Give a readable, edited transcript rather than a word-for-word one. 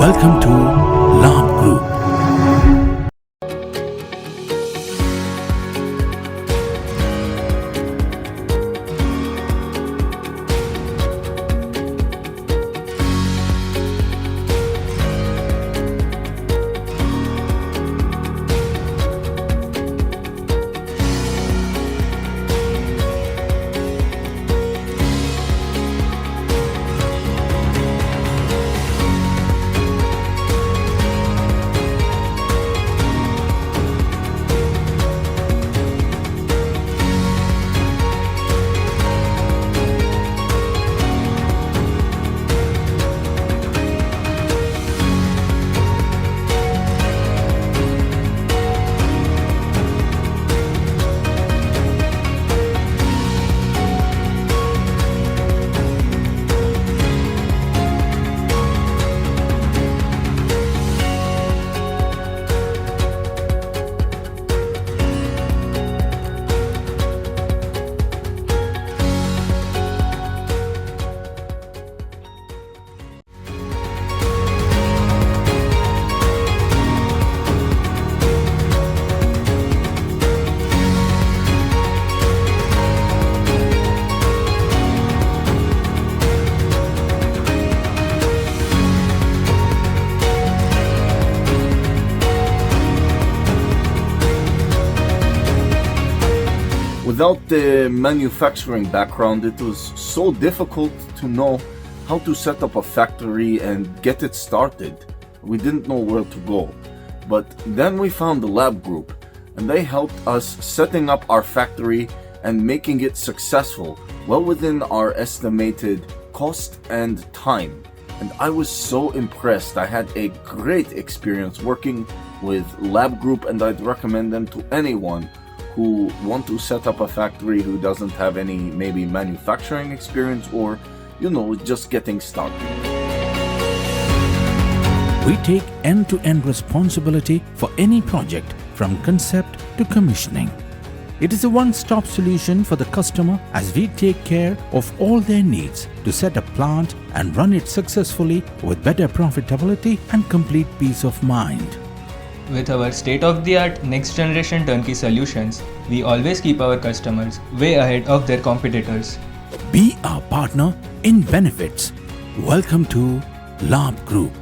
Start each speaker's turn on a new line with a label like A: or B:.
A: Welcome to Labh Group.
B: Without the manufacturing background, it was so difficult to know how to set up a factory and get it started. We didn't know where to go. But then we found the Labh Group, and they helped us setting up our factory and making it successful, well within our estimated cost and time. And I was so impressed. I had a great experience working with Labh Group, and I'd recommend them to anyone who want to set up a factory who doesn't have any maybe manufacturing experience or, just getting started.
A: We take end-to-end responsibility for any project from concept to commissioning. It is a one-stop solution for the customer as we take care of all their needs to set a plant and run it successfully with better profitability and complete peace of mind.
C: With our state-of-the-art next-generation turnkey solutions, we always keep our customers way ahead of their competitors.
A: Be our partner in benefits. Welcome to Labh Group.